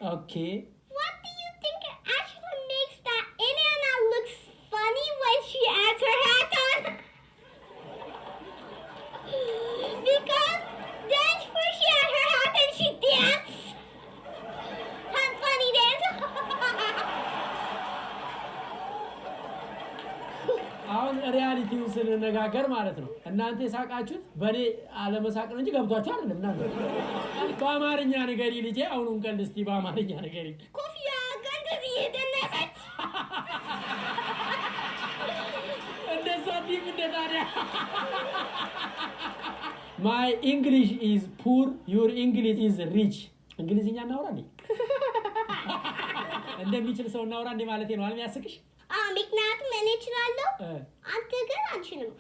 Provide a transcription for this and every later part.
Okay. What do you think actually makes that Eliana look funny when she has her hat on? Because then first she had her hat and she danced. Her funny dance. አሁን ሪያሊቲው ስንነጋገር ማለት ነው እናንተ ሳቃችሁት በኔ አለመሳቅ ነው እንጂ ገብቷችሁ አይደለም እናንተ በአማርኛ ንገሪ ልጄ አሁኑን ቀልድ እስቲ በአማርኛ ንገሪ ኮፊያ ገንደዚህ የደነሰች እንደዛ ዲም እንደታዲያ My English is poor your English is rich እንግሊዝኛ እናውራለኝ እንደሚችል ሰው እናውራ እንዴ ማለት ነው አልም ያስቅሽ ምክንያቱም እኔ እችላለሁ አንተ ግን አንችልም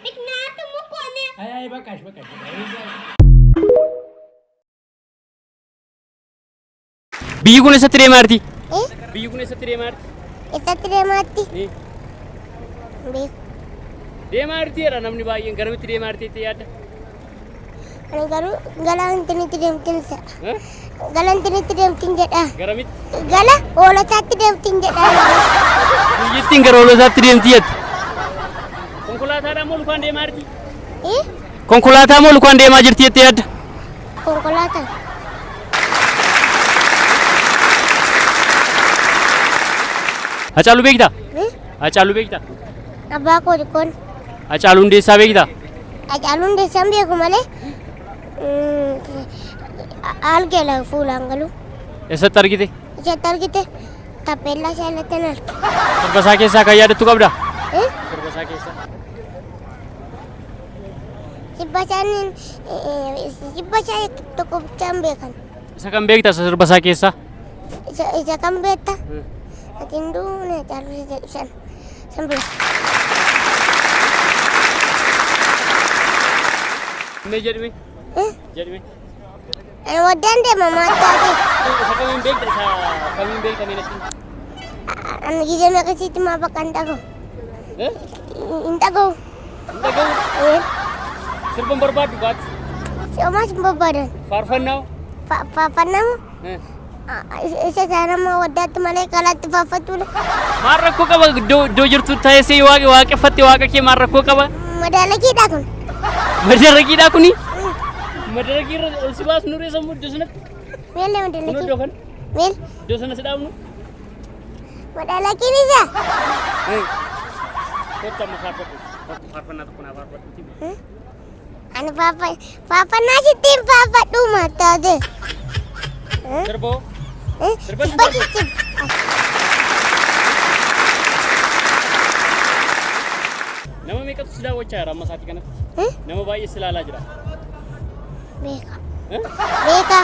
ምክንያቱም እኮ እኔ አይ በቃሽ biyyi kun eessatti deemaa jirti? Biyyi kun eessatti deemaa jirti? Eessatti deemaa jirti? Deemaa jirti jedha namni baay'een garamitti deemaa jirti jettee yaadda? Ani garuu galaantinitti deemtin jedha. Galaantinitti deemtin jedha. Garamitti? Gala hoolotaatti deemtin jedha. Biyyittiin gara hoolotaatti deemti jette. Konkolaataadhaan moo lukaan deemaa jirti? Konkolaataa moo lukaan deemaa jirti jettee yaadda? Konkolaataa. Hacaaluu beektaa? Hacaaluu beektaa? Abbaa koo kun. Hacaaluu Hundeessaa beektaa? Hacaaluu Hundeessaa beeku malee algeela fuulaan galu. Eessatti argite? Eessatti argite tappeellaa ishaalatti hin arge. Sirba isaa keessaa kan yaadattu qabdaa? Sirba isaa keessaa? Sirba isaa tokko bichaan beekan. Isa kan beektaa sirba isaa keessaa? Isa kan beektaa? Ati hin duune Hacaaluu san beekta. Mee jedhime? Jedhime? Ani waddaan deema maataati. Isa kamiin beekta? Isa kamiin beekta meenatti? Ani gizee meeqasitti maa bakka hin dhagahu. Hin dhagahu. Hin dhagahu? Sirban barbaaddu baati? Sirbaas hin barbaadan. Faarfannaa? Faarfannaa? Isa saanama waddaatti malee kalaatti faarfattuudha. Maal rakkoo qaba iddoo jirtu taa'ee waaqeffatte waaqa kee maal rakkoo qaba? Madaalakiidha kun. Madarakiidha kuni? Madarakii irra ol si baas nuree sammuu iddoo sanatti? Meellee madalakii? Kun iddoo kan? Meel? Iddoo sana si dhaabnu? Madalakiin isa? Kottu amma faarfadhu. Faarfannaa tokko naa faarfadhuuti. Ani faarfannaa sittiin faarfadhuu maataate. Sirboo? Sirba sitti. Nama meeqatu si daawwachaa jira amma sa'aatii kanatti? Nama baay'ee si ilaalaa jira. Beeka. Beeka.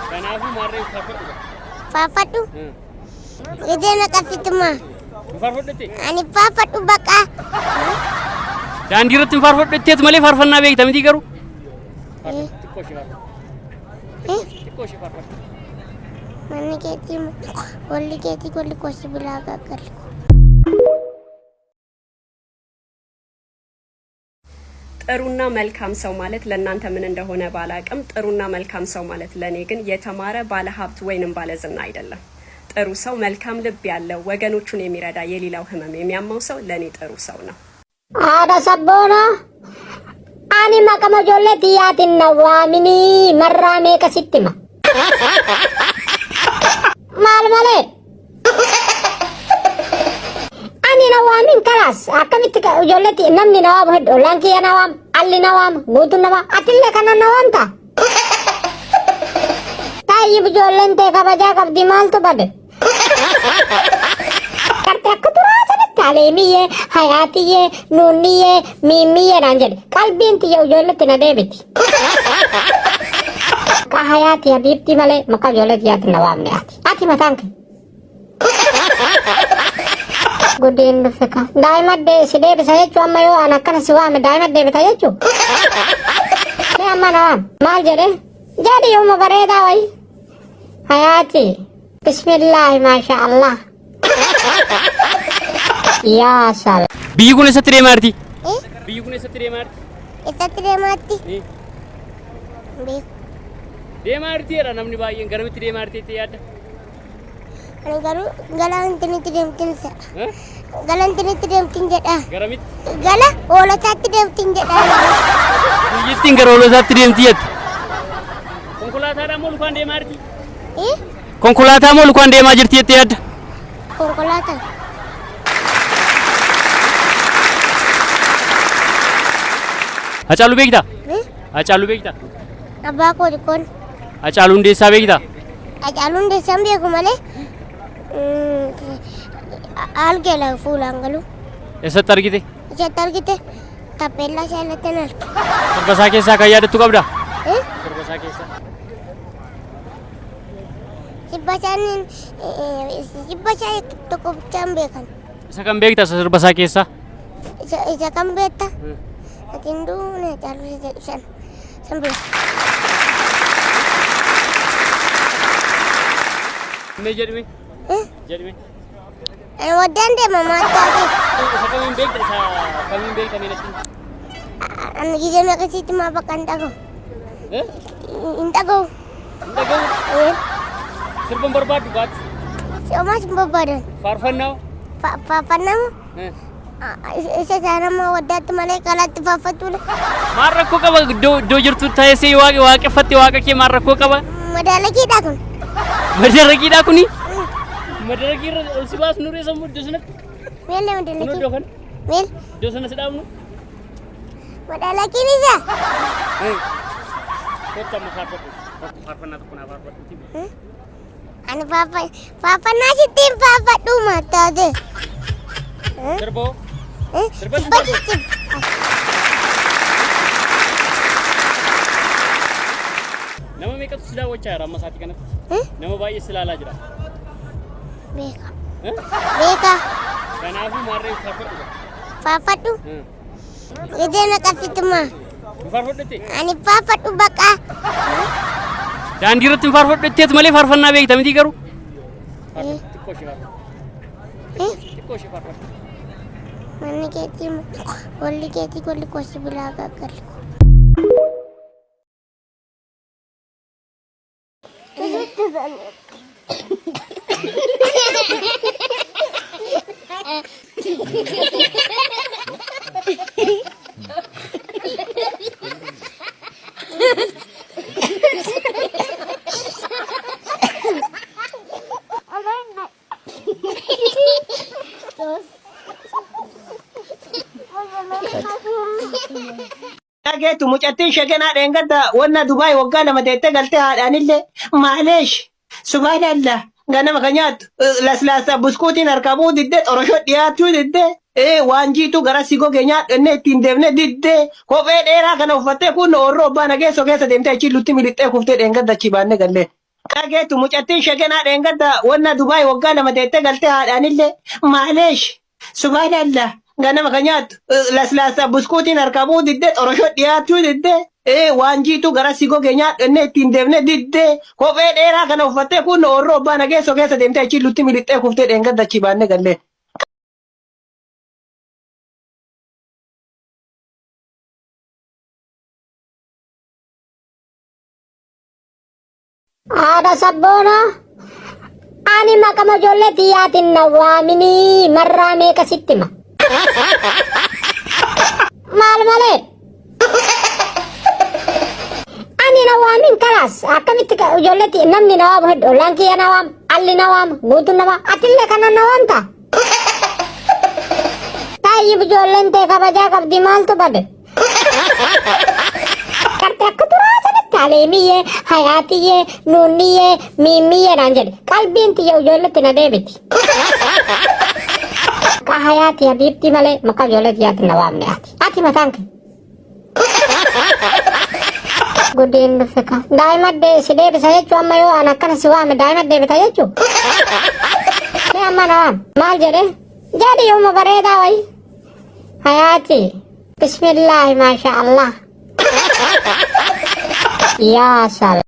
Kanaafuu maarree faarfadhu. Faarfadhu? Gidee naqasituma. Faarfadhutti? Ani faarfadhu baqa. Daandii irratti hin faarfadhu jetteetu malee faarfannaa beekta miti garuu? Xiqqoo ishee faarfadhu. Xiqqoo ishee faarfadhu. Manni keetii walli keetii golli kosi bilaa gaggalli. ጥሩና መልካም ሰው ማለት ለእናንተ ምን እንደሆነ ባላቅም ጥሩና መልካም ሰው ማለት ለኔ ግን የተማረ ባለሀብት ወይንም ባለዝና አይደለም። ጥሩ ሰው መልካም ልብ ያለው ወገኖቹን የሚረዳ የሌላው ህመም የሚያመው ሰው ለኔ ጥሩ ሰው ነው። አዳ ሰቦና አኒ ማቀመጆለት ያትነዋ ሚኒ መራሜ ከሲትማ ማልማለ ani nawamin kalas akamit ka ujolleti namni nawam heddo lanki ya nawam alli nawam gutu nawa atille kana nawamta tayi ujollente kabaja kabdi mal to bade karte akutura sanat talemiye hayatiye nuniye mimiye ranjel kalbinti ya ujolleti na debiti ka hayati habibti male maka ujolleti yat nawam ne ati matanki Gudin dufeka. Daima de side bisa jechu amma yo anakana siwame daima de bisa jechu. Ni amma na mal jere. Jadi yo mabareda wai. Hayati. Bismillah masya Allah. Ya sal. Biyyi kun eessatti deemaa jirti? Biyyi kun eessatti deemaa jirti? Eessatti deemaa jirti? Deemaa jirtiidha namni baay'een garamitti deemaa jirti yaadda? Ani garuu galantinitti deemtin se'a. Galantinitti deemtin jedha. Garamitti? Gala hoolotaatti deemtin jedha. Biyyittiin gara hoolotaatti deemti jette. Konkolaataadhaan moo lukaan deemaa jirti? Konkolaataa moo lukaan deemaa jirti jettee yaadda? Konkolaataa. Hacaaluu beektaa? Hacaaluu beektaa? Abbaa kooti kun. Hacaaluu Hundeessaa beektaa? Hacaaluu Hundeessaan beeku malee algeela fuulaan galu. Eessatti argite? Isatti argite tappeellaa isaa irratti hin arge. Sirba isaa keessaa kan yaadattu qabdaa? Sirba isaa keessaa. Sirba isaa tokko bichaan beekan. Isa kan beektaa sirba isaa keessaa? Isa kan beekta? Ati hin duune Hacaaluu jedhu san beekta. Mee jedhime? Jedhime? Ani waddaan deema maattaati. Isa kamiin beekta? Isa kamiin beekta meelatti? Ani gizee meeqasitti maa bakka hin dhaga'u. Hin dhaga'u. Hin dhaga'u? Sirban barbaaddu baatti? Sirbaas hin barbaadan. Faarfannaa? Faarfannamu? Isa isaanammoo waddaatti malee kalaatti faarfattu. Maal rakkoo qaba iddoo jirtu taa'ee waaqeffatte waaqa kee maal rakkoo qaba? Madaalakiidha kun. Madaragiidha kuni? Madaragii irra ol si baasu nuree sammuu iddoo sanatti? Meellee Kun iddoo madaalakii. kan? Meel. Iddoo sana si dhaabnu? Madaalakiin isa. Kottu amma faarfadhu. Faarfannaa tokko naa faarfadhu. Ani faarfannaa sittiin faarfadhu maattaati. Sirboo? Sirba Sirba sitti. Nama meeqatu si daawwachaa jira amma isaatii kanatti? Nama baay'ee si ilaalaa jira. Beeka. Beeka. Kanaafuu maarree faarfadhu. Faarfadhu. Gizee meeqasittimaa. Faarfadhutti? Ani faarfadhu baqa. Daandii irratti hin faarfadhutti malee faarfannaa beekta miti garuu? Xiqqoo ishee faarfadhu. Xiqqoo ishee faarfadhu. Manni keetii walli keetii golli kosi bilaa gaggalli. Dhageetu mucattiin shaganaa dheengadda wanna Dubaay waggaa lama teettee galtee haadhaanillee maaleesh subhaanallah ganama ka nyaattu laslaasa buskuutiin harkaa bu'uu diddee xoroshoo dhiyaachuu diddee waanjiitu gara si gogee nyaadhannee ittiin deemnee diddee kophee dheeraa kana uffattee kun oorroo abbaa nageessoo keessa deemtee achi lutti milixxee kuftee dheengadda achi baannee gallee. Dhageetu mucattiin shaganaa dheengadda wanna Dubaay waggaa lama teettee galtee haadhaanillee maaleesh subhaanallah ganama ka nyaattu laslaasa buskuutiin harkaa bu'uu diddee xoroshoo dhiyaachuu diddee waanjiitu gara si gogee nyaadhannee ittiin deemnee diddee kophee dheeraa kana uffattee kun oorroo abbaa nageessoo keessa deemtee achi lutti milixxee kuftee dheengadda achi baannee gallee. Haadha sabboonaa. Ani maqama ijoollee xiyyaatiin na waaminii marraa meeqa sitti hima? Maal malee? Ani na waamin kalaas akkamitti ijoollee namni na waamu hedduu ollaan kiyya na waamu alli na waamu guutuun na waamu atillee kana na waamta? Taayib ijoolleen tee kabajaa qabdi maaltu bade? Karte akka turaa sanatti Aleemiyyee, Hayaatiyyee, Nuunniyyee, Miimmiyyee naan jedhe qalbiin tiyya ijoolletti na deebiti. Ka Hayaati Habiibti malee maqaa ijoollee xiyyaatti na waamne ati mataan kee. Guddeen dhufe ka daa'imadde si deebisa jechuu amma yoo an akkana si waame daa'imad deebita jechuu. Mee amma na waam maal jedhe jedhi yooma bareedaa wayi. Hayaati bismillaahi maasha Allah. Ya salam.